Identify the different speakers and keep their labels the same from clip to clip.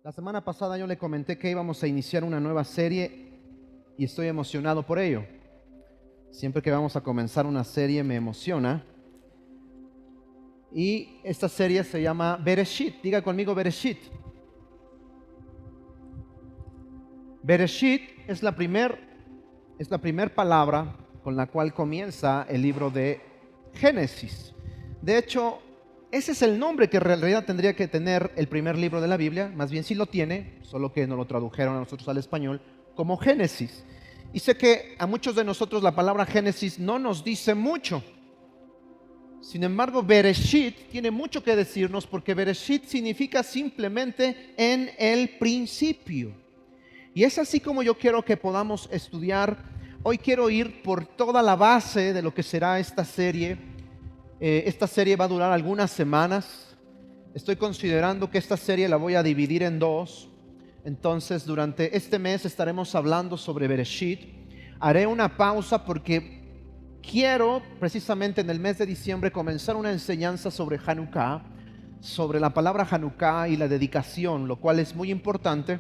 Speaker 1: La semana pasada yo le comenté que íbamos a iniciar una nueva serie y estoy emocionado por ello. Siempre que vamos a comenzar una serie me emociona. Y esta serie se llama Bereshit. Diga conmigo Bereshit. Bereshit es la primer palabra con la cual comienza el libro de Génesis. De hecho, ese es el nombre que en realidad tendría que tener el primer libro de la Biblia. Más bien sí lo tiene, solo que no lo tradujeron a nosotros al español como Génesis. Y sé que a muchos de nosotros la palabra Génesis no nos dice mucho. Sin embargo, Bereshit tiene mucho que decirnos, porque Bereshit significa simplemente en el principio. Y es así como yo quiero que podamos estudiar. Hoy quiero ir por toda la base de lo que será esta serie. Esta serie va a durar algunas semanas. Estoy considerando que esta serie la voy a dividir en dos. Entonces, durante este mes estaremos hablando sobre Bereshit. Haré una pausa porque quiero precisamente en el mes de diciembre comenzar una enseñanza sobre Hanukkah, sobre la palabra Hanukkah y la dedicación, lo cual es muy importante.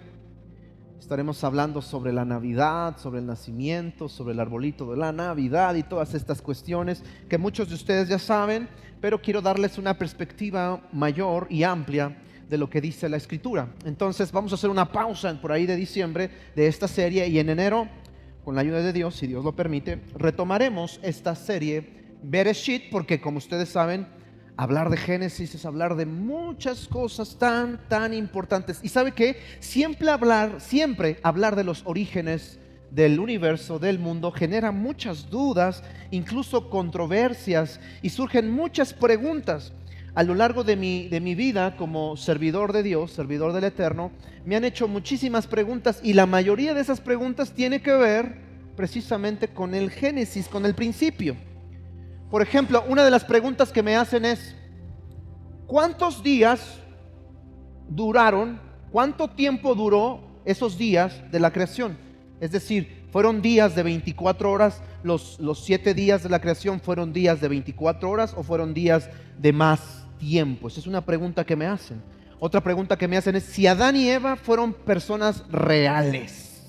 Speaker 1: Estaremos hablando sobre la Navidad, sobre el nacimiento, sobre el arbolito de la Navidad y todas estas cuestiones que muchos de ustedes ya saben, pero quiero darles una perspectiva mayor y amplia de lo que dice la Escritura. Entonces vamos a hacer una pausa por ahí de diciembre de esta serie, y en enero, con la ayuda de Dios, si Dios lo permite, retomaremos esta serie Bereshit, porque como ustedes saben, hablar de Génesis es hablar de muchas cosas tan importantes. Y ¿sabe qué? Siempre hablar de los orígenes del universo, del mundo, genera muchas dudas, incluso controversias, y surgen muchas preguntas. A lo largo de mi vida como servidor de Dios, servidor del Eterno, me han hecho muchísimas preguntas, y la mayoría de esas preguntas tiene que ver precisamente con el Génesis, con el principio. Por ejemplo, una de las preguntas que me hacen es: ¿cuántos días duraron, cuánto tiempo duró esos días de la creación? Es decir, ¿fueron días de 24 horas? ¿Los 7 días de la creación fueron días de 24 horas o fueron días de más tiempo? Esa es una pregunta que me hacen. Otra pregunta que me hacen es si Adán y Eva fueron personas reales.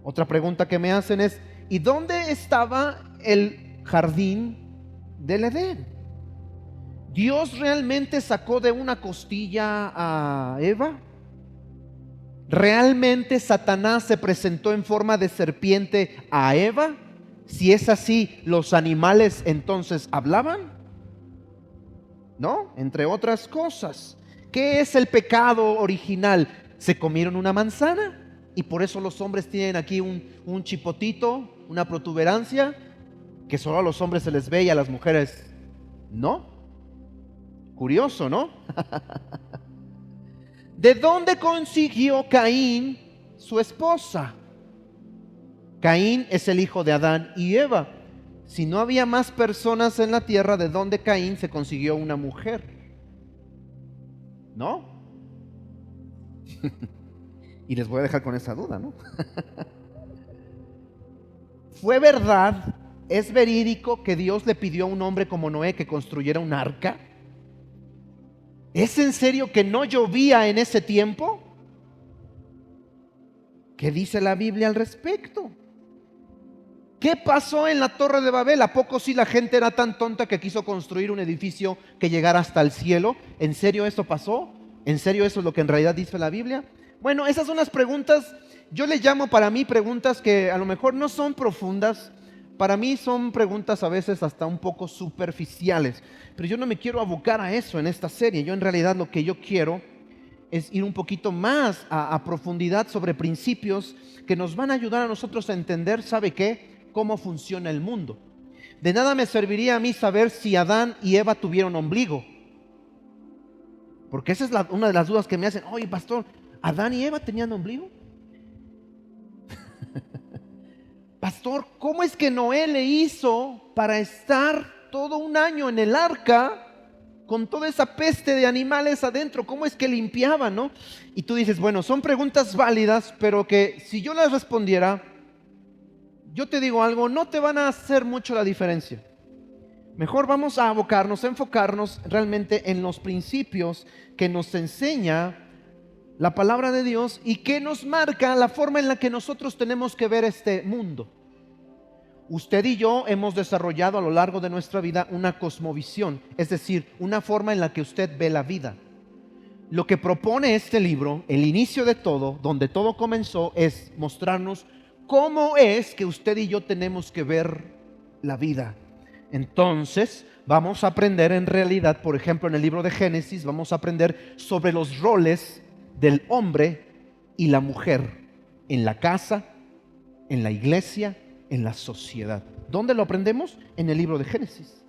Speaker 1: Otra pregunta que me hacen es: ¿y dónde estaba el jardín del Edén? ¿Dios realmente sacó de una costilla a Eva? ¿Realmente Satanás se presentó en forma de serpiente a Eva? Si es así, ¿los animales entonces hablaban? ¿No? Entre otras cosas. ¿Qué es el pecado original? ¿Se comieron una manzana? Y por eso los hombres tienen aquí un chipotito, una protuberancia, que solo a los hombres se les ve y a las mujeres no. Curioso, ¿no? ¿De dónde consiguió Caín su esposa? Caín es el hijo de Adán y Eva. Si no había más personas en la tierra, ¿de dónde Caín se consiguió una mujer? ¿No? Y les voy a dejar con esa duda, ¿no? ¿Fue verdad, es verídico que Dios le pidió a un hombre como Noé que construyera un arca? ¿Es en serio que no llovía en ese tiempo? ¿Qué dice la Biblia al respecto? ¿Qué pasó en la Torre de Babel? ¿A poco sí la gente era tan tonta que quiso construir un edificio que llegara hasta el cielo? ¿En serio eso pasó? ¿En serio eso es lo que en realidad dice la Biblia? Bueno, esas son las preguntas, yo le llamo para mí preguntas que a lo mejor no son profundas. Para mí son preguntas a veces hasta un poco superficiales, pero yo no me quiero abocar a eso en esta serie. Yo en realidad lo que yo quiero es ir un poquito más a profundidad sobre principios que nos van a ayudar a nosotros a entender, ¿sabe qué? Cómo funciona el mundo. De nada me serviría a mí saber si Adán y Eva tuvieron ombligo, porque esa es una de las dudas que me hacen. Oye, pastor, ¿Adán y Eva tenían ombligo? Pastor, ¿cómo es que Noé le hizo para estar todo un año en el arca con toda esa peste de animales adentro? ¿Cómo es que limpiaba, no? Y tú dices, bueno, son preguntas válidas, pero que si yo las respondiera, yo te digo algo, no te van a hacer mucho la diferencia. Mejor vamos a abocarnos, a enfocarnos realmente en los principios que nos enseña la palabra de Dios y que nos marca la forma en la que nosotros tenemos que ver este mundo. Usted y yo hemos desarrollado a lo largo de nuestra vida una cosmovisión, es decir, una forma en la que usted ve la vida. Lo que propone este libro, el inicio de todo, donde todo comenzó, es mostrarnos cómo es que usted y yo tenemos que ver la vida. Entonces, vamos a aprender en realidad, por ejemplo, en el libro de Génesis, vamos a aprender sobre los roles del hombre y la mujer en la casa, en la iglesia, en la sociedad. ¿Dónde lo aprendemos? En el libro de Génesis.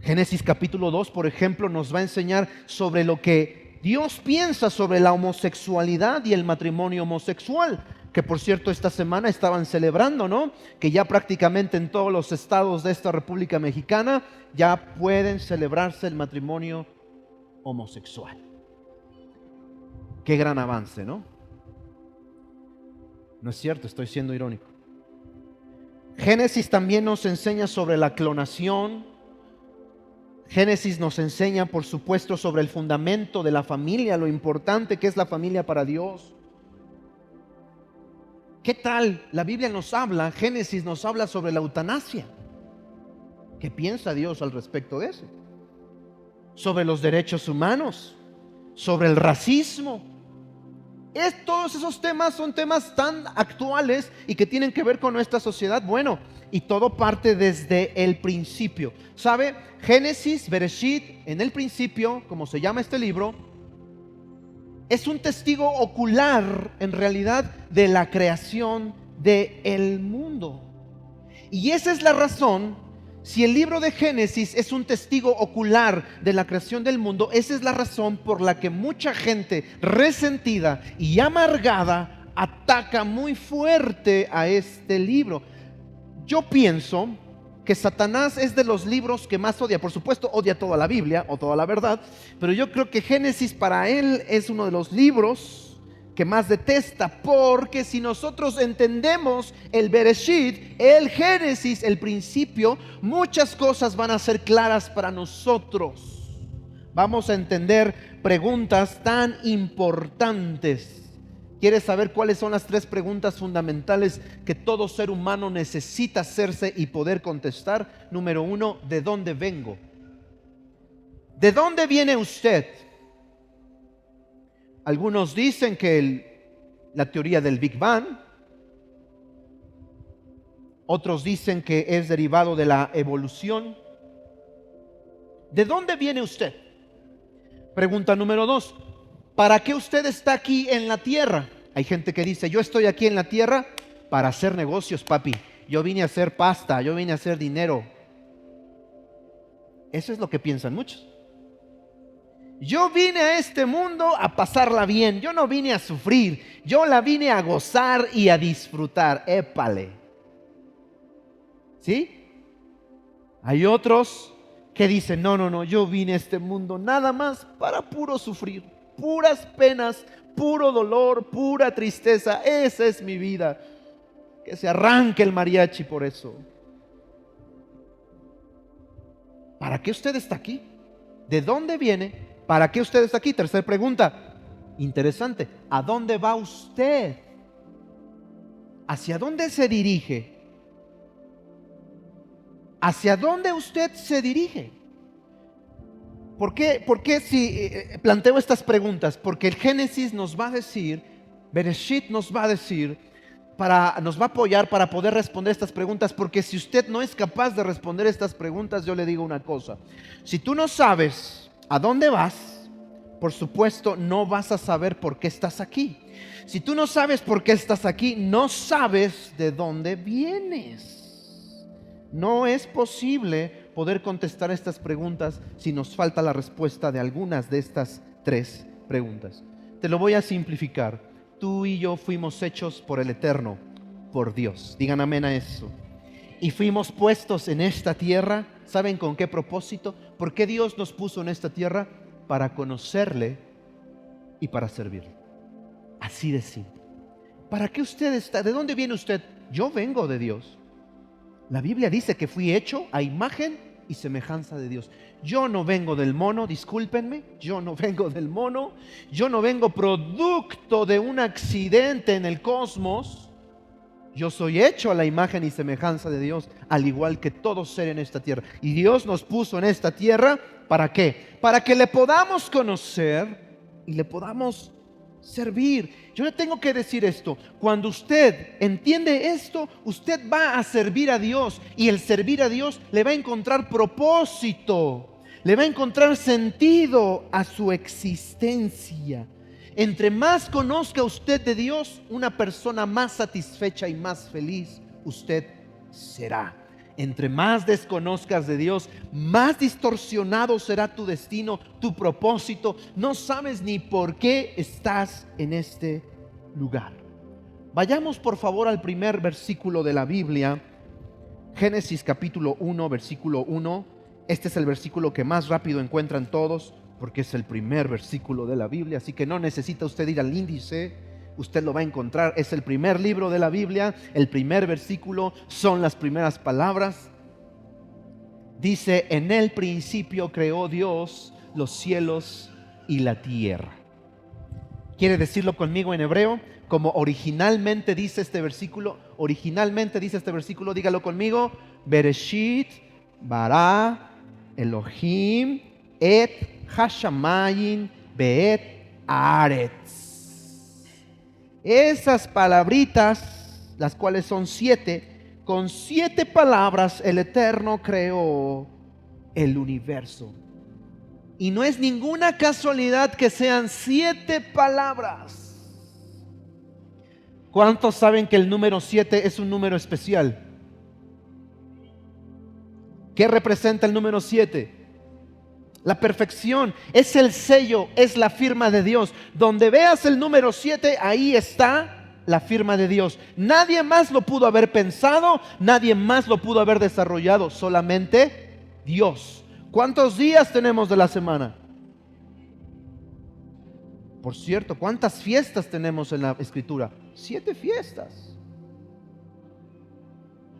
Speaker 1: Génesis capítulo 2, por ejemplo, nos va a enseñar sobre lo que Dios piensa sobre la homosexualidad y el matrimonio homosexual, que por cierto esta semana estaban celebrando, ¿no? Que ya prácticamente en todos los estados de esta República Mexicana ya pueden celebrarse el matrimonio homosexual. Qué gran avance, ¿no? No es cierto, estoy siendo irónico. Génesis también nos enseña sobre la clonación. Génesis nos enseña, por supuesto, sobre el fundamento de la familia, lo importante que es la familia para Dios. ¿Qué tal? La Biblia nos habla, Génesis nos habla sobre la eutanasia. ¿Qué piensa Dios al respecto de eso? Sobre los derechos humanos, sobre el racismo. Todos esos temas son temas tan actuales y que tienen que ver con nuestra sociedad. Bueno, y todo parte desde el principio. ¿Sabe? Génesis, Bereshit, en el principio, como se llama este libro, es un testigo ocular en realidad de la creación del mundo. Y esa es la razón. Si el libro de Génesis es un testigo ocular de la creación del mundo, esa es la razón por la que mucha gente resentida y amargada ataca muy fuerte a este libro. Yo pienso que Satanás es de los libros que más odia. Por supuesto, odia toda la Biblia o toda la verdad, pero yo creo que Génesis para él es uno de los libros que más detesta, porque si nosotros entendemos el Bereshit, el Génesis, el principio, muchas cosas van a ser claras para nosotros. Vamos a entender preguntas tan importantes. ¿Quieres saber cuáles son las 3 preguntas fundamentales que todo ser humano necesita hacerse y poder contestar? Número 1, ¿de dónde vengo? ¿De dónde viene usted? Algunos dicen que la teoría del Big Bang, otros dicen que es derivado de la evolución. ¿De dónde viene usted? Pregunta número 2, ¿para qué usted está aquí en la tierra? Hay gente que dice, yo estoy aquí en la tierra para hacer negocios, papi. Yo vine a hacer pasta, yo vine a hacer dinero. Eso es lo que piensan muchos. Yo vine a este mundo a pasarla bien, yo no vine a sufrir, yo la vine a gozar y a disfrutar. Épale. ¿Sí? Hay otros que dicen, no, yo vine a este mundo nada más para puro sufrir, puras penas, puro dolor, pura tristeza. Esa es mi vida. Que se arranque el mariachi por eso. ¿Para qué usted está aquí? ¿De dónde viene? ¿Para qué usted está aquí? Tercera pregunta, interesante. ¿A dónde va usted? ¿Hacia dónde se dirige? ¿Hacia dónde usted se dirige? ¿Por qué si planteo estas preguntas? Porque el Génesis nos va a decir, Bereshit nos va a decir, nos va a apoyar para poder responder estas preguntas, porque si usted no es capaz de responder estas preguntas, yo le digo una cosa. Si tú no sabes ¿a dónde vas? Por supuesto, no vas a saber por qué estás aquí. Si tú no sabes por qué estás aquí, no sabes de dónde vienes. No es posible poder contestar estas preguntas si nos falta la respuesta de algunas de estas 3 preguntas. Te lo voy a simplificar. Tú y yo fuimos hechos por el Eterno, por Dios. Digan amén a eso. Y fuimos puestos en esta tierra, ¿saben con qué propósito? ¿Por qué Dios nos puso en esta tierra? Para conocerle y para servirle. Así de simple. ¿Para qué usted está? ¿De dónde viene usted? Yo vengo de Dios. La Biblia dice que fui hecho a imagen y semejanza de Dios. Yo no vengo del mono, discúlpenme, yo no vengo del mono, yo no vengo producto de un accidente en el cosmos. Yo soy hecho a la imagen y semejanza de Dios, al igual que todo ser en esta tierra. Y Dios nos puso en esta tierra, ¿para qué? Para que le podamos conocer y le podamos servir. Yo le tengo que decir esto: cuando usted entiende esto, usted va a servir a Dios, y el servir a Dios le va a encontrar propósito, le va a encontrar sentido a su existencia. Entre más conozca usted de Dios, una persona más satisfecha y más feliz usted será. Entre más desconozcas de Dios, más distorsionado será tu destino, tu propósito. No sabes ni por qué estás en este lugar. Vayamos por favor al primer versículo de la Biblia, Génesis capítulo 1, versículo 1. Este es el versículo que más rápido encuentran todos, porque es el primer versículo de la Biblia, así que no necesita usted ir al índice, usted lo va a encontrar. Es el primer libro de la Biblia, el primer versículo, son las primeras palabras. Dice: en el principio creó Dios los cielos y la tierra. ¿Quiere decirlo conmigo en hebreo? Como originalmente dice este versículo, dígalo conmigo: Bereshit bara Elohim et hashamayim beet haaretz. Esas palabritas, las cuales son 7, con 7 palabras el Eterno creó el universo. Y no es ninguna casualidad que sean 7 palabras. ¿Cuántos saben que el número 7 es un número especial? ¿Qué representa el número 7? La perfección, es el sello, es la firma de Dios. Donde veas el número 7, ahí está la firma de Dios. Nadie más lo pudo haber pensado, nadie más lo pudo haber desarrollado, solamente Dios. ¿Cuántos días tenemos de la semana? Por cierto, ¿cuántas fiestas tenemos en la Escritura? 7 fiestas.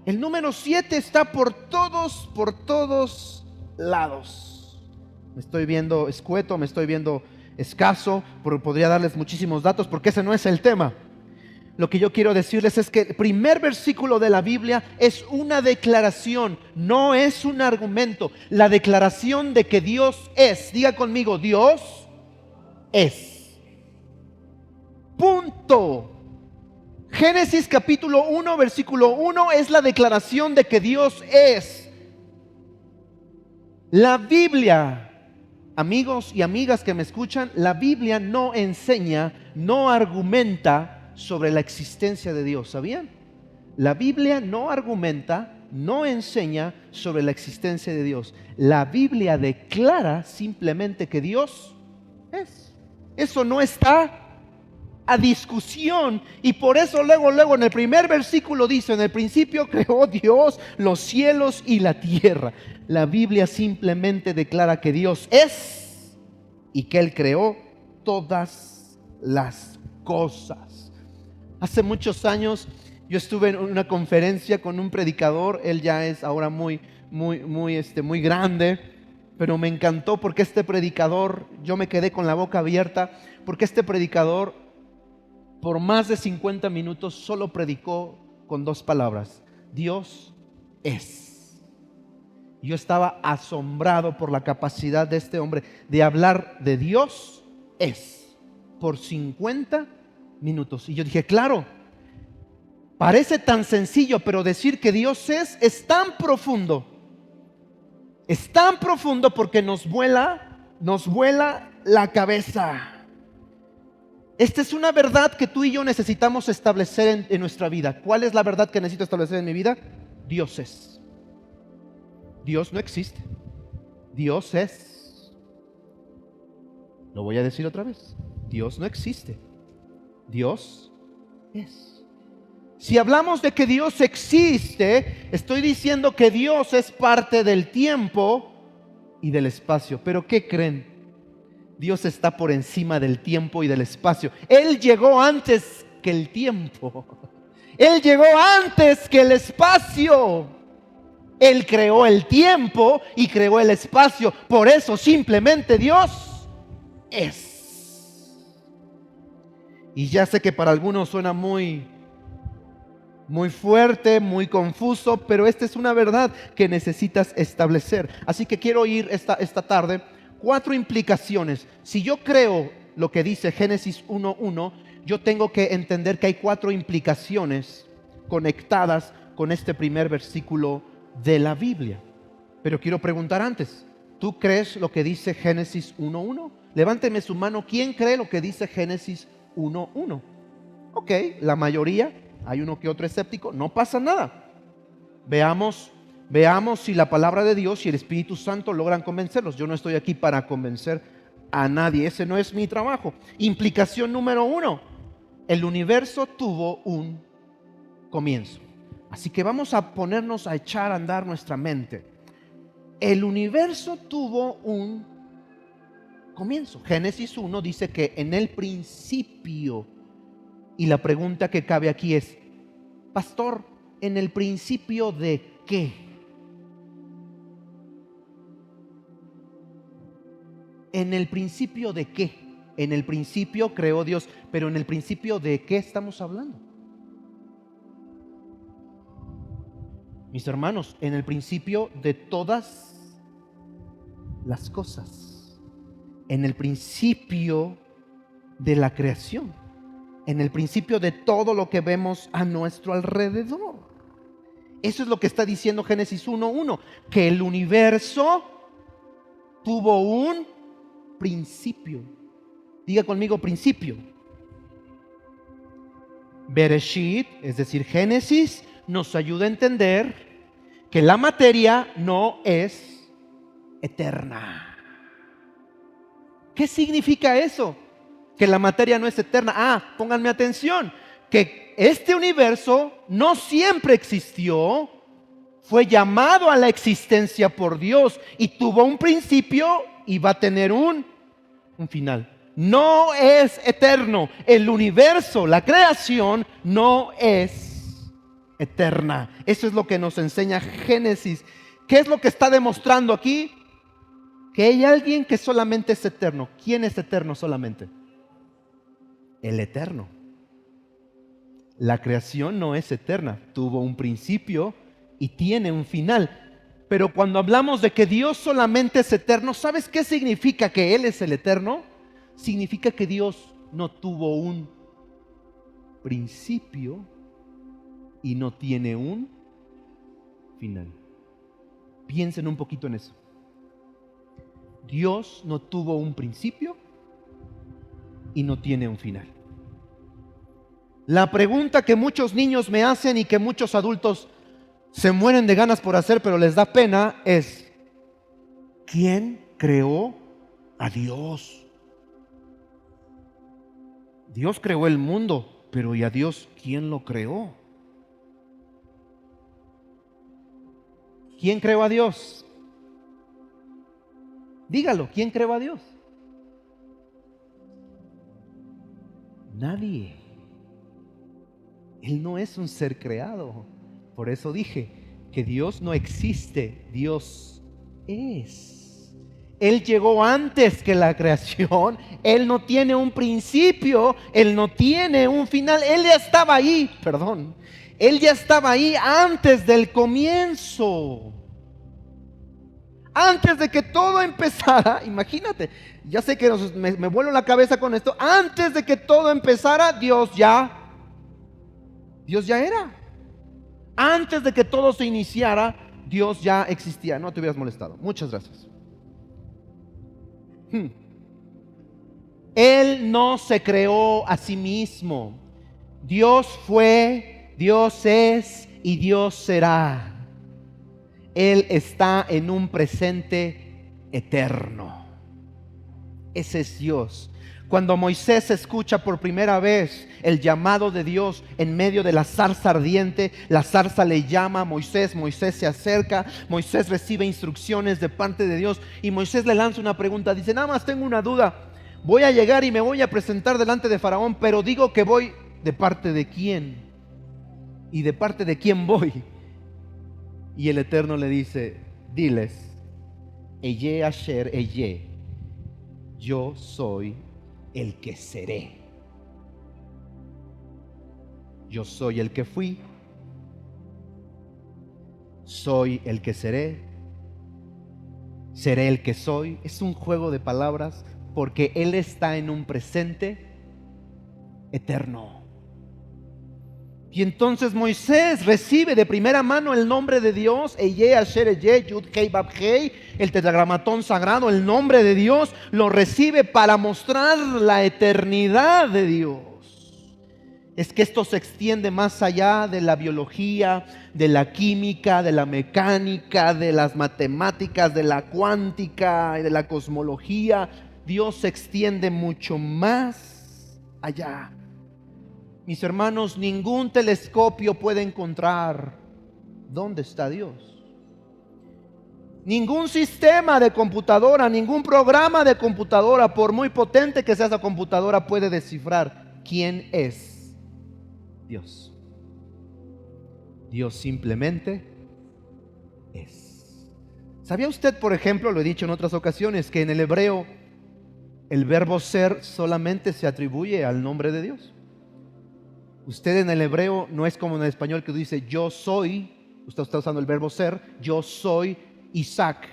Speaker 1: El número 7 está por todos lados. Me estoy viendo escueto, me estoy viendo escaso, podría darles muchísimos datos porque ese no es el tema. Lo que yo quiero decirles es que el primer versículo de la Biblia es una declaración, no es un argumento. La declaración de que Dios es. Diga conmigo: Dios es. Punto. Génesis capítulo 1, versículo 1 es la declaración de que Dios es. La Biblia, amigos y amigas que me escuchan, la Biblia no enseña, no argumenta sobre la existencia de Dios. ¿Sabían? La Biblia no argumenta, no enseña sobre la existencia de Dios. La Biblia declara simplemente que Dios es. Eso no está a discusión, y por eso luego en el primer versículo dice: en el principio creó Dios los cielos y la tierra. La Biblia simplemente declara que Dios es y que Él creó todas las cosas. Hace muchos años yo estuve en una conferencia con un predicador. Él ya es ahora muy grande, pero me encantó porque este predicador, yo me quedé con la boca abierta, porque este predicador por más de 50 minutos solo predicó con 2 palabras: Dios es. Yo estaba asombrado por la capacidad de este hombre de hablar de Dios es por 50 minutos. Y yo dije: claro, parece tan sencillo, pero decir que Dios es tan profundo. Es tan profundo porque nos vuela la cabeza. Esta es una verdad que tú y yo necesitamos establecer en nuestra vida. ¿Cuál es la verdad que necesito establecer en mi vida? Dios es. Dios no existe. Dios es. Lo voy a decir otra vez. Dios no existe. Dios es. Si hablamos de que Dios existe, estoy diciendo que Dios es parte del tiempo y del espacio. ¿Pero qué creen? Dios está por encima del tiempo y del espacio. Él llegó antes que el tiempo. Él llegó antes que el espacio. Él creó el tiempo y creó el espacio. Por eso simplemente Dios es. Y ya sé que para algunos suena muy fuerte, muy confuso, pero esta es una verdad que necesitas establecer. Así que quiero ir esta tarde 4 implicaciones. Si yo creo lo que dice Génesis 1:1, yo tengo que entender que hay 4 implicaciones conectadas con este primer versículo de la Biblia. Pero quiero preguntar antes, ¿tú crees lo que dice Génesis 1:1? Levánteme su mano. ¿Quién cree lo que dice Génesis 1:1? Ok, la mayoría. Hay uno que otro escéptico. No pasa nada. Veamos si la palabra de Dios y el Espíritu Santo logran convencerlos. Yo no estoy aquí para convencer a nadie. Ese no es mi trabajo. Implicación número 1. El universo tuvo un comienzo. Así que vamos a ponernos a echar a andar nuestra mente. El universo tuvo un comienzo. Génesis 1 dice que en el principio. Y la pregunta que cabe aquí es, pastor, ¿en el principio de qué? ¿En el principio de qué? En el principio creó Dios, pero ¿en el principio de qué estamos hablando? Mis hermanos, en el principio de todas las cosas. En el principio de la creación. En el principio de todo lo que vemos a nuestro alrededor. Eso es lo que está diciendo Génesis 1:1, que el universo tuvo un principio. Diga conmigo principio. Bereshit, es decir, Génesis, nos ayuda a entender que la materia no es eterna. ¿Qué significa eso? Que la materia no es eterna. Pónganme atención, que este universo no siempre existió, fue llamado a la existencia por Dios y tuvo un principio y va a tener un final. No es eterno. El universo, la creación, no es eterna. Eso es lo que nos enseña Génesis. ¿Qué es lo que está demostrando aquí? Que hay alguien que solamente es eterno. ¿Quién es eterno solamente? El eterno. La creación no es eterna, tuvo un principio y tiene un final. Pero cuando hablamos de que Dios solamente es eterno, ¿sabes qué significa que Él es el eterno? Significa que Dios no tuvo un principio y no tiene un final. Piensen un poquito en eso. Dios no tuvo un principio y no tiene un final. La pregunta que muchos niños me hacen y que muchos adultos se mueren de ganas por hacer, pero les da pena, es: ¿quién creó a Dios? Dios creó el mundo, pero ¿y a Dios quién lo creó? ¿Quién creó a Dios? Dígalo, ¿quién creó a Dios? Nadie. Él no es un ser creado. Por eso dije que Dios no existe, Dios es. Él llegó antes que la creación. Él no tiene un principio, Él no tiene un final. Él ya estaba ahí, Él ya estaba ahí antes del comienzo. Antes de que todo empezara, imagínate, ya sé que me vuelo la cabeza con esto. Antes de que todo empezara, Dios ya era. Antes de que todo se iniciara, Dios ya existía. No te hubieras molestado. Muchas gracias. Él no se creó a sí mismo. Dios fue, Dios es y Dios será. Él está en un presente eterno. Ese es Dios. Cuando Moisés escucha por primera vez el llamado de Dios en medio de la zarza ardiente, la zarza le llama a Moisés, Moisés se acerca, Moisés recibe instrucciones de parte de Dios y Moisés le lanza una pregunta. Dice: nada más tengo una duda, voy a llegar y me voy a presentar delante de Faraón, pero digo que voy ¿de parte de quién? ¿Y de parte de quién voy? Y el Eterno le dice, diles, Eye Asher Eye, yo soy el que seré. Yo soy el que fui, soy el que seré, seré el que soy. Es un juego de palabras porque Él está en un presente eterno. Y entonces Moisés recibe de primera mano el nombre de Dios, Eye Asher Eye, Yud Hei Bab Hei, el tetragramatón sagrado, el nombre de Dios, lo recibe para mostrar la eternidad de Dios. Es que esto se extiende más allá de la biología, de la química, de la mecánica, de las matemáticas, de la cuántica y de la cosmología. Dios se extiende mucho más allá. Mis hermanos, ningún telescopio puede encontrar dónde está Dios. Ningún sistema de computadora, ningún programa de computadora, por muy potente que sea esa computadora, puede descifrar quién es Dios. Dios simplemente es. ¿Sabía usted, por ejemplo, lo he dicho en otras ocasiones, que en el hebreo el verbo ser solamente se atribuye al nombre de Dios? Usted en el hebreo no es como en el español que dice yo soy, usted está usando el verbo ser, yo soy Isaac.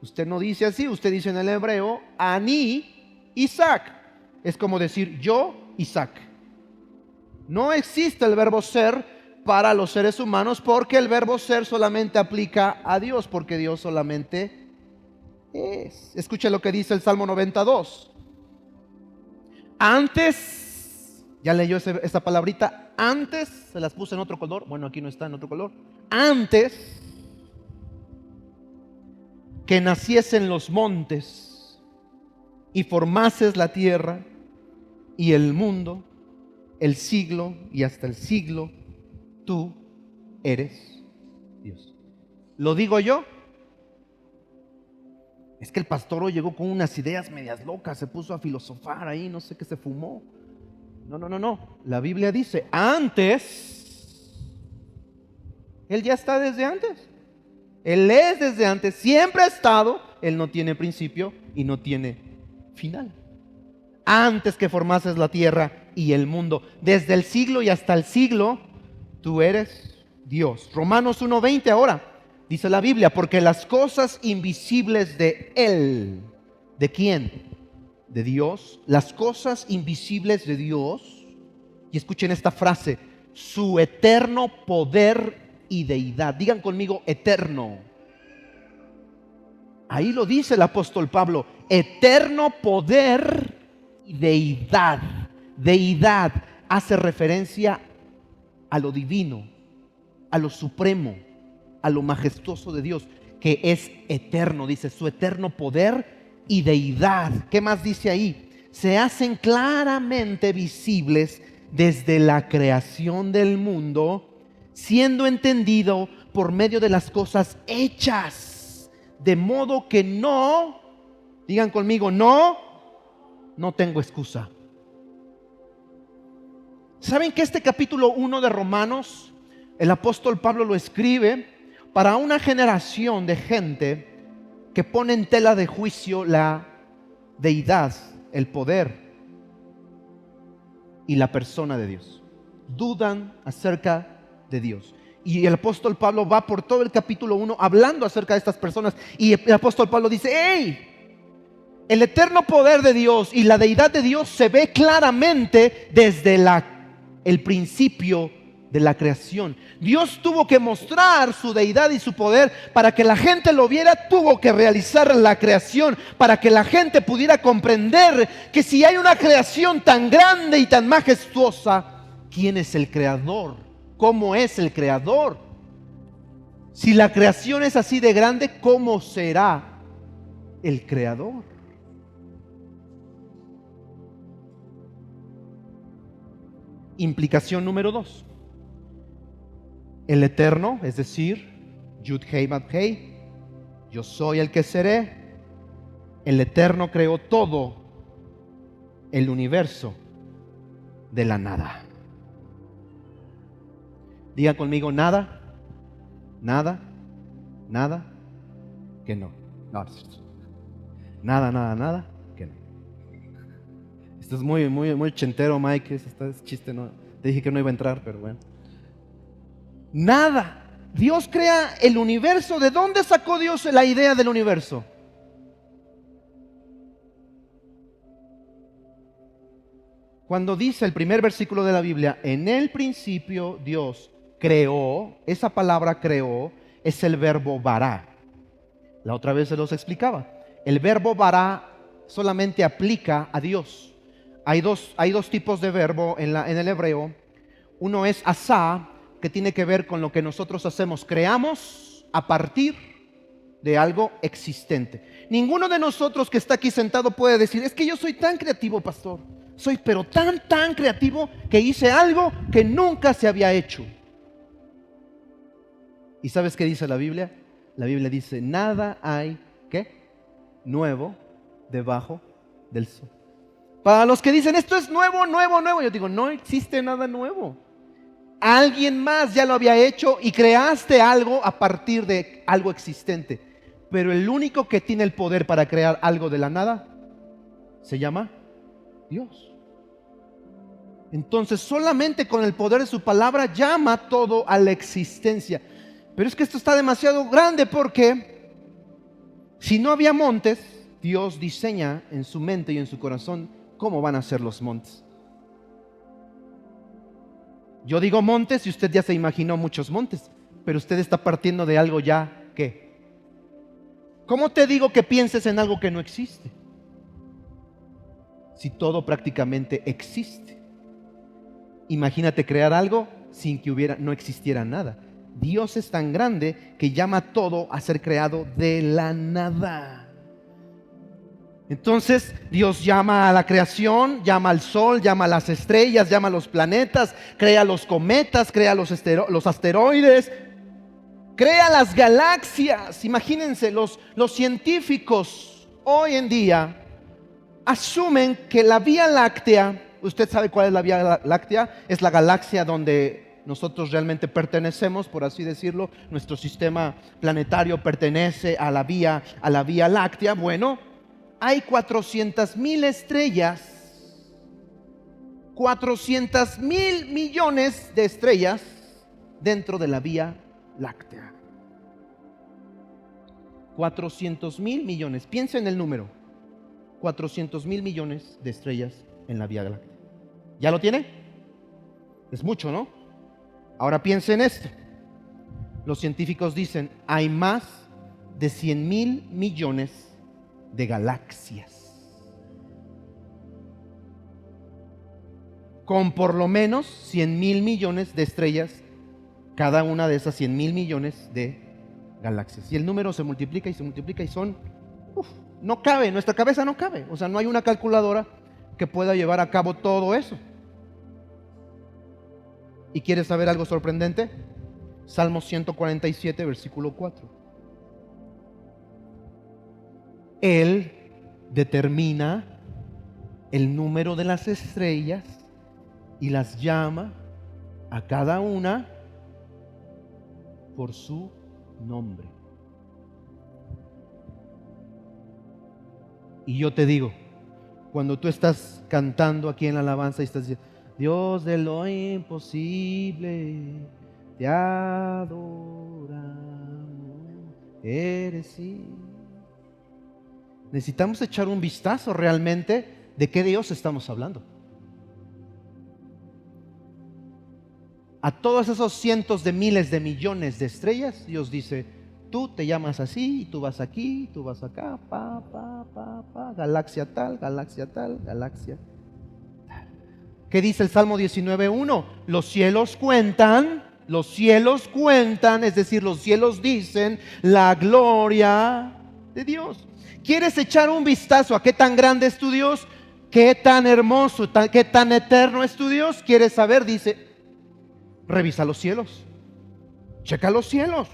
Speaker 1: Usted no dice así, usted dice en el hebreo Ani Isaac. Es como decir yo Isaac. No existe el verbo ser para los seres humanos porque el verbo ser solamente aplica a Dios, porque Dios solamente es. Escuche lo que dice el Salmo 92. Antes, ya leyó esa palabrita, antes, se las puse en otro color, bueno, aquí no está en otro color. Antes que naciesen los montes y formases la tierra y el mundo, el siglo y hasta el siglo, tú eres Dios. ¿Lo digo yo? Es que el pastor hoy llegó con unas ideas medias locas, se puso a filosofar ahí, no sé qué se fumó. No. La Biblia dice, antes, Él ya está desde antes. Él es desde antes, siempre ha estado. Él no tiene principio y no tiene final. Antes que formases la tierra y el mundo, desde el siglo y hasta el siglo, tú eres Dios. Romanos 1:20 ahora, dice la Biblia, porque las cosas invisibles de Él, ¿de quién? De Dios, las cosas invisibles de Dios, y escuchen esta frase, su eterno poder y deidad. Digan conmigo, eterno. Ahí lo dice el apóstol Pablo, eterno poder y deidad. Deidad hace referencia a lo divino, a lo supremo, a lo majestuoso de Dios, que es eterno, dice, su eterno poder y deidad. ¿Qué más dice ahí? Se hacen claramente visibles desde la creación del mundo, siendo entendido por medio de las cosas hechas, de modo que no, digan conmigo, no tengo excusa. ¿Saben que este capítulo 1 de Romanos, el apóstol Pablo lo escribe para una generación de gente que pone en tela de juicio la deidad, el poder y la persona de Dios? Dudan acerca de Dios. Y el apóstol Pablo va por todo el capítulo 1 hablando acerca de estas personas. Y el apóstol Pablo dice, ¡hey! El eterno poder de Dios y la deidad de Dios se ve claramente desde el principio de la creación. Dios tuvo que mostrar su deidad y su poder para que la gente lo viera. Tuvo que realizar la creación para que la gente pudiera comprender que si hay una creación tan grande y tan majestuosa, ¿quién es el creador? ¿Cómo es el creador? Si la creación es así de grande, ¿cómo será el creador? Implicación número 2. El eterno, es decir, Yud Hei Bab Hei, yo soy el que seré. El eterno creó todo el universo de la nada. Diga conmigo, nada, nada, nada que no. No, no es cierto. Nada, nada, nada que no. Esto es muy, muy, muy ochentero, Mike. Este es chiste, no. Te dije que no iba a entrar, pero bueno. Nada. Dios crea el universo. ¿De dónde sacó Dios la idea del universo? Cuando dice el primer versículo de la Biblia, en el principio Dios creó, esa palabra creó es el verbo bará. La otra vez se los explicaba. El verbo bará solamente aplica a Dios. Hay dos tipos de verbo en el hebreo. Uno es asá, que tiene que ver con lo que nosotros hacemos. Creamos a partir de algo existente. Ninguno de nosotros que está aquí sentado puede decir, es que yo soy tan creativo, pastor. Soy pero tan creativo que hice algo que nunca se había hecho. ¿Y sabes qué dice la Biblia? La Biblia dice, nada hay, ¿qué? Nuevo debajo del sol. Para los que dicen, esto es nuevo, yo digo, no existe nada nuevo. Alguien más ya lo había hecho y creaste algo a partir de algo existente. Pero el único que tiene el poder para crear algo de la nada se llama Dios. Entonces solamente con el poder de su palabra llama todo a la existencia. Pero es que esto está demasiado grande porque si no había montes, Dios diseña en su mente y en su corazón cómo van a ser los montes. Yo digo montes y usted ya se imaginó muchos montes, pero usted está partiendo de algo ya que. ¿Cómo te digo que pienses en algo que no existe? Si todo prácticamente existe. Imagínate crear algo sin que no existiera nada. Dios es tan grande que llama todo a ser creado de la nada. Entonces Dios llama a la creación, llama al sol, llama a las estrellas, llama a los planetas, crea los cometas, crea los asteroides, crea las galaxias. Imagínense, los científicos hoy en día asumen que la Vía Láctea, usted sabe cuál es la Vía Láctea, es la galaxia donde nosotros realmente pertenecemos, por así decirlo. Nuestro sistema planetario pertenece a la Vía Láctea. Bueno, hay 400,000 estrellas, 400,000 millones de estrellas dentro de la Vía Láctea. 400,000 millones. Piensa en el número. 400,000 millones de estrellas en la Vía Láctea. ¿Ya lo tiene? Es mucho, ¿no? Ahora piense en esto. Los científicos dicen, hay más de 100,000 millones de galaxias, con por lo menos 100,000 millones de estrellas, cada una de esas 100,000 millones de galaxias. Y el número se multiplica y son, no cabe, nuestra cabeza no cabe. O sea, no hay una calculadora que pueda llevar a cabo todo eso. ¿Y quieres saber algo sorprendente? Salmo 147, versículo 4. Él determina el número de las estrellas y las llama a cada una por su nombre. Y yo te digo, cuando tú estás cantando aquí en la alabanza y estás diciendo, Dios de lo imposible, te adoramos, eres sí. Necesitamos echar un vistazo realmente de qué Dios estamos hablando. A todos esos cientos de miles de millones de estrellas, Dios dice, tú te llamas así, y tú vas aquí, y tú vas acá, galaxia tal, galaxia tal, galaxia tal. ¿Qué dice el Salmo 19:1? Los cielos cuentan, es decir, los cielos dicen la gloria de Dios. ¿Quieres echar un vistazo a qué tan grande es tu Dios? ¿Qué tan hermoso, qué tan eterno es tu Dios? ¿Quieres saber? Dice, revisa los cielos, checa los cielos.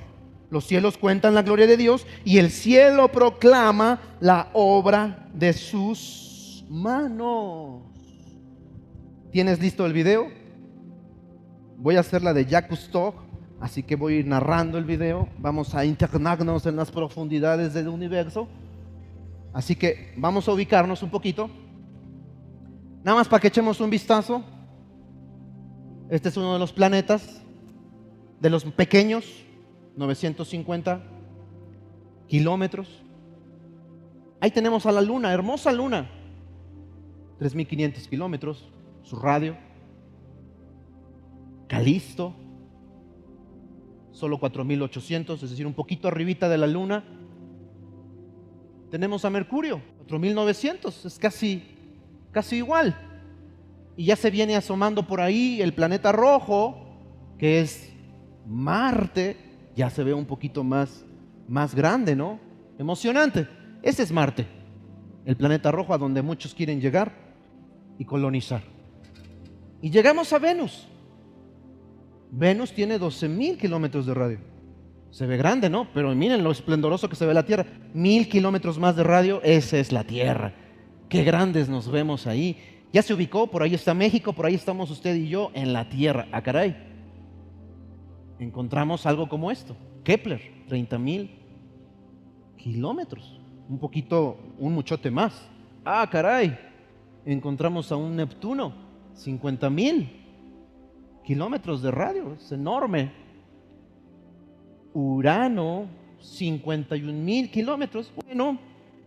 Speaker 1: Los cielos cuentan la gloria de Dios y el cielo proclama la obra de sus manos. ¿Tienes listo el video? Voy a hacer la de Jacques Cousteau así que voy a ir narrando el video. Vamos a internarnos en las profundidades del universo. Así que vamos a ubicarnos un poquito. Nada más para que echemos un vistazo. Este es uno de los planetas, de los pequeños, 950 kilómetros. Ahí tenemos a la Luna, hermosa Luna, 3.500 kilómetros, su radio. Calisto, solo 4.800, es decir, un poquito arribita de la Luna. Tenemos a Mercurio, 4.900, es casi igual. Y ya se viene asomando por ahí el planeta rojo, que es Marte. Ya se ve un poquito más grande, ¿no? Emocionante. Ese es Marte, el planeta rojo a donde muchos quieren llegar y colonizar. Y llegamos a Venus. Venus tiene 12.000 kilómetros de radio. Se ve grande, ¿no? Pero miren lo esplendoroso que se ve la Tierra. 1.000 kilómetros más de radio, esa es la Tierra. Qué grandes nos vemos ahí. Ya se ubicó, por ahí está México, por ahí estamos usted y yo en la Tierra. Ah, caray. Encontramos algo como esto. Kepler, 30.000 kilómetros. Un muchote más. Ah, caray. Encontramos a un Neptuno, 50.000 kilómetros de radio, es enorme. Urano, 51.000 kilómetros. Bueno,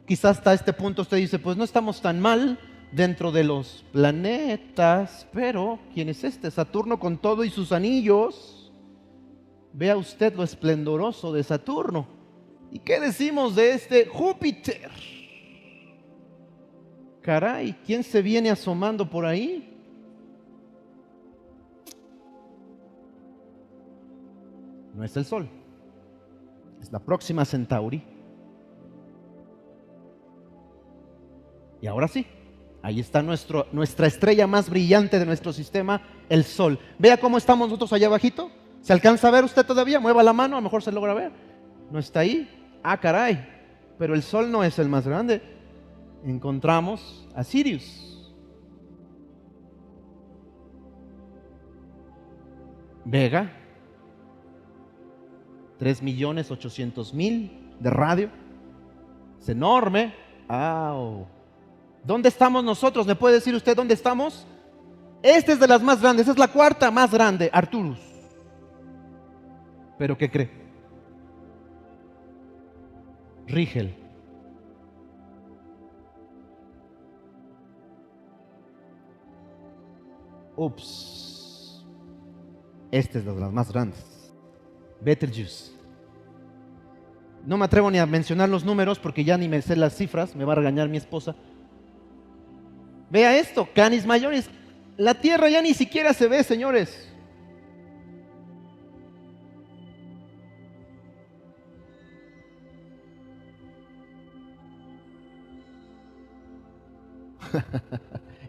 Speaker 1: quizás hasta este punto usted dice, pues no estamos tan mal dentro de los planetas, pero ¿quién es este? Saturno con todo y sus anillos. Vea usted lo esplendoroso de Saturno. ¿Y qué decimos de este Júpiter? Caray, ¿quién se viene asomando por ahí? No es el Sol, es la Próxima Centauri. Y ahora sí, ahí está nuestra estrella más brillante de nuestro sistema, el Sol. Vea cómo estamos nosotros allá abajito. ¿Se alcanza a ver usted todavía? Mueva la mano, a lo mejor se logra ver. ¿No está ahí? Ah, caray, pero el Sol no es el más grande. Encontramos a Sirius, Vega, 3.800.000 de radio. Es enorme. ¡Au! ¿Dónde estamos nosotros? ¿Me puede decir usted dónde estamos? Esta es de las más grandes, es la cuarta más grande, Arcturus. ¿Pero qué cree? Rigel. Ups. Esta es de las más grandes. Betelgeuse. No me atrevo ni a mencionar los números porque ya ni me sé las cifras, me va a regañar mi esposa. Vea esto, Canis Majoris. La Tierra ya ni siquiera se ve, señores.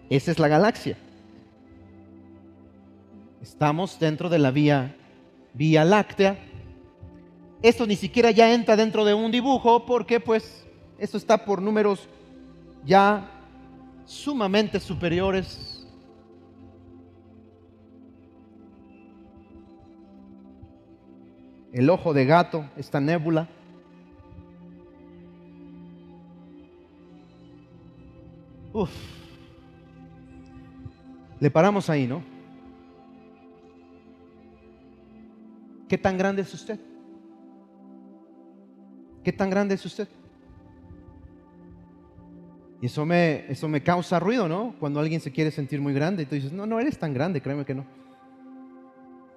Speaker 1: Esa es la galaxia. Estamos dentro de la Vía Láctea. Esto ni siquiera ya entra dentro de un dibujo porque pues esto está por números ya sumamente superiores. El ojo de gato, esta nébula. Uf. Le paramos ahí, ¿no? ¿Qué tan grande es usted? ¿Qué tan grande es usted? Y eso me causa ruido, ¿no? Cuando alguien se quiere sentir muy grande y tú dices, no eres tan grande, créeme que no.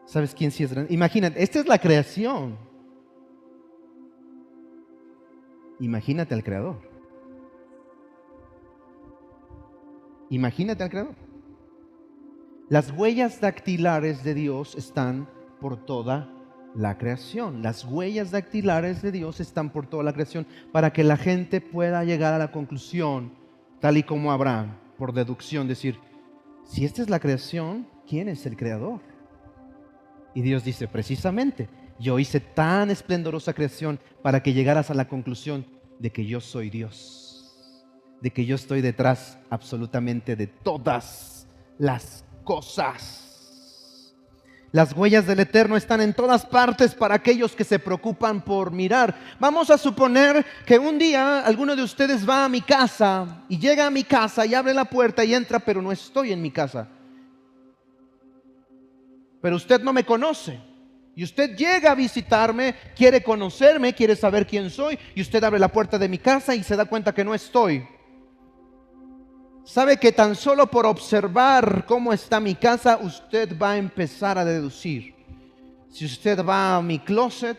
Speaker 1: ¿Sabes quién sí es grande? Imagínate, esta es la creación. Imagínate al Creador. Imagínate al Creador. Las huellas dactilares de Dios están por toda la creación. Las huellas dactilares de Dios están por toda la creación para que la gente pueda llegar a la conclusión, tal y como Abraham, por deducción, decir, si esta es la creación, ¿quién es el creador? Y Dios dice, precisamente, yo hice tan esplendorosa creación para que llegaras a la conclusión de que yo soy Dios, de que yo estoy detrás absolutamente de todas las cosas. Las huellas del Eterno están en todas partes para aquellos que se preocupan por mirar. Vamos a suponer que un día alguno de ustedes va a mi casa y llega a mi casa y abre la puerta y entra, pero no estoy en mi casa. Pero usted no me conoce. Y usted llega a visitarme, quiere conocerme, quiere saber quién soy, y usted abre la puerta de mi casa y se da cuenta que no estoy. Sabe que tan solo por observar cómo está mi casa, usted va a empezar a deducir. Si usted va a mi closet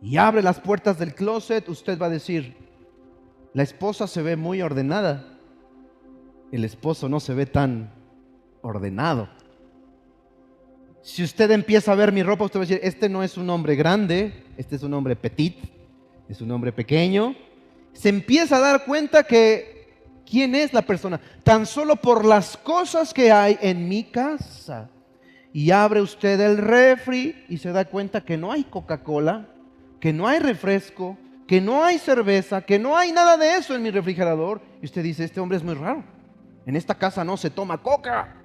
Speaker 1: y abre las puertas del closet, usted va a decir: la esposa se ve muy ordenada, el esposo no se ve tan ordenado. Si usted empieza a ver mi ropa, usted va a decir: este no es un hombre grande, este es un hombre petit, es un hombre pequeño. Se empieza a dar cuenta que quién es la persona, tan solo por las cosas que hay en mi casa. Y abre usted el refri y se da cuenta que no hay Coca-Cola, que no hay refresco, que no hay cerveza, que no hay nada de eso en mi refrigerador. Y usted dice: este hombre es muy raro, en esta casa no se toma coca,